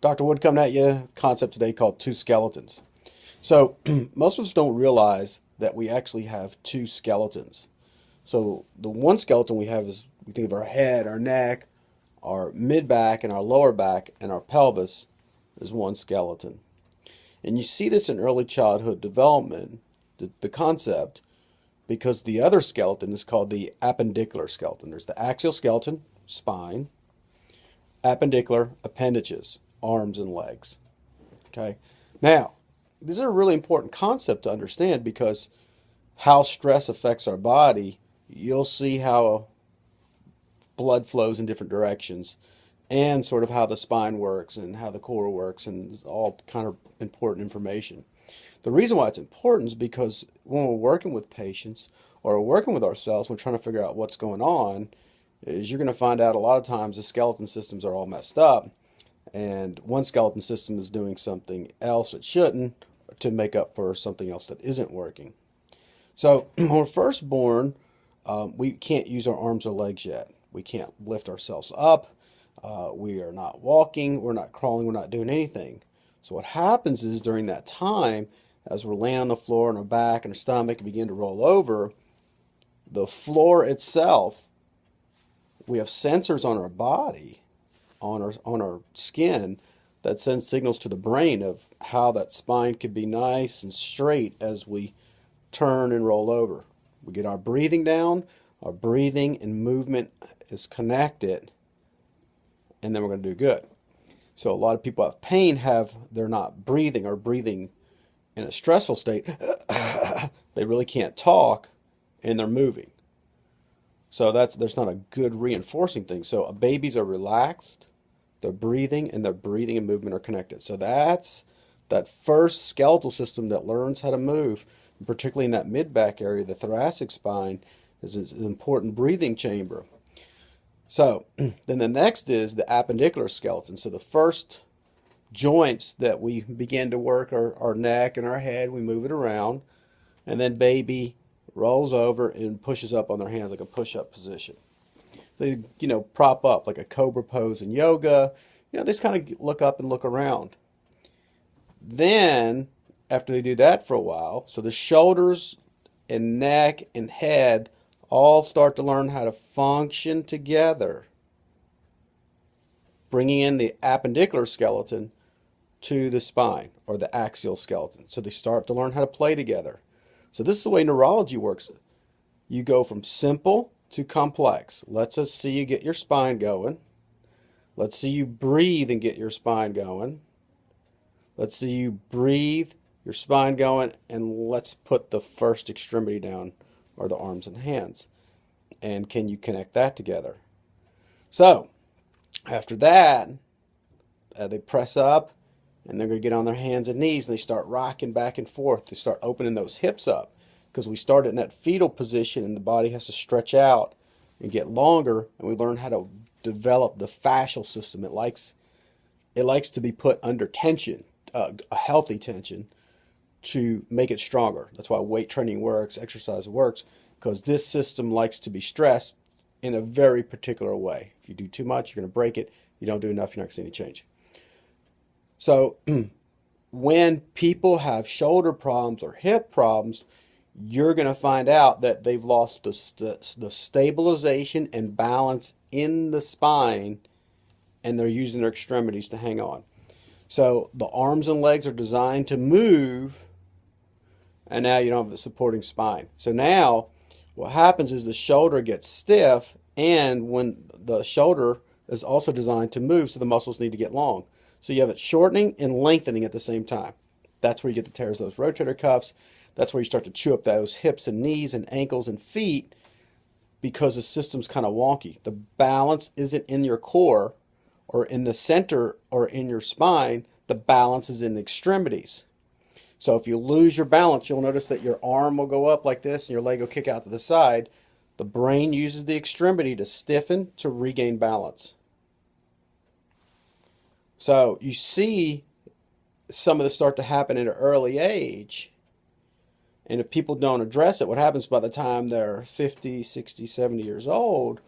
Dr. Wood coming at you. Concept today called two skeletons. So most of us don't realize that we actually have two skeletons. So the one skeleton we have is we think of our head, our neck, our mid back, and our lower back, and our pelvis is one skeleton. And you see this in early childhood development, the concept, because the other skeleton is called the appendicular skeleton. There's the axial skeleton, spine, appendicular, appendages, arms and legs. Okay. Now, this is a really important concept to understand because how stress affects our body, you'll see how blood flows in different directions and sort of how the spine works and how the core works, and it's all kind of important information. The reason why it's important is because when we're working with patients or we're working with ourselves, we're trying to figure out what's going on, is you're going to find out a lot of times the skeleton systems are all messed up and one skeleton system is doing something else it shouldn't to make up for something else that isn't working. So when we're first born, we can't use our arms or legs yet. We can't lift ourselves up. We are not walking. We're not crawling. We're not doing anything. So what happens is during that time, as we're laying on the floor and our back and our stomach begin to roll over, the floor itself, we have sensors on our body, on our skin, that sends signals to the brain of how that spine could be nice and straight as we turn and roll over. We get our breathing down, our breathing and movement is connected, and then we're going to do good. So a lot of people have pain, they're not breathing or breathing in a stressful state. They really can't talk and they're moving. So there's not a good reinforcing thing. So babies are relaxed, they're breathing, and their breathing and movement are connected. So that's that first skeletal system that learns how to move, particularly in that mid-back area, the thoracic spine, is an important breathing chamber. So then the next is the appendicular skeleton. So the first joints that we begin to work are our neck and our head. We move it around, and then baby rolls over and pushes up on their hands like a push-up position. They, prop up like a cobra pose in yoga. They just kind of look up and look around. Then, after they do that for a while, so the shoulders and neck and head all start to learn how to function together, bringing in the appendicular skeleton to the spine or the axial skeleton. So they start to learn how to play together. So this is the way neurology works. You go from simple to complex. Let's us see you get your spine going. Let's see you breathe and get your spine going. Let's see you breathe, your spine going, and let's put the first extremity down, or the arms and hands. And can you connect that together? So after that, they press up and they're going to get on their hands and knees and they start rocking back and forth. They start opening those hips up because we started in that fetal position and the body has to stretch out and get longer, and we learn how to develop the fascial system. It likes to be put under tension, a healthy tension, to make it stronger. That's why weight training works, exercise works, because this system likes to be stressed in a very particular way. If you do too much, you're going to break it. You don't do enough, you're not going to see any change. So when people have shoulder problems or hip problems, you're going to find out that they've lost the stabilization and balance in the spine, and they're using their extremities to hang on. So the arms and legs are designed to move, and now you don't have the supporting spine. So now what happens is the shoulder gets stiff, and when the shoulder is also designed to move, so the muscles need to get long. So you have it shortening and lengthening at the same time. That's where you get the tears of those rotator cuffs. That's where you start to chew up those hips and knees and ankles and feet, because the system's kind of wonky. The balance isn't in your core or in the center or in your spine. The balance is in the extremities. So if you lose your balance, you'll notice that your arm will go up like this and your leg will kick out to the side. The brain uses the extremity to stiffen to regain balance. So you see some of this start to happen at an early age. And if people don't address it, what happens by the time they're 50, 60, 70 years old,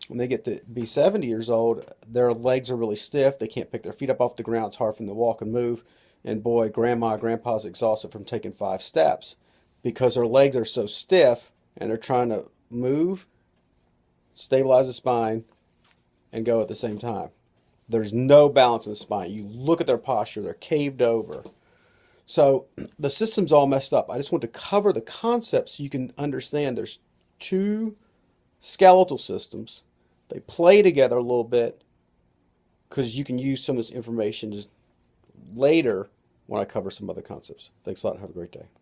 When they get to be 70 years old, their legs are really stiff. They can't pick their feet up off the ground. It's hard for them to walk and move. And boy, grandma, grandpa's exhausted from taking 5 steps because their legs are so stiff and they're trying to move, stabilize the spine, and go at the same time. There's no balance in the spine. You look at their posture, they're caved over. So the system's all messed up. I just want to cover the concepts so you can understand there's two skeletal systems. They play together a little bit because you can use some of this information later when I cover some other concepts. Thanks a lot and have a great day.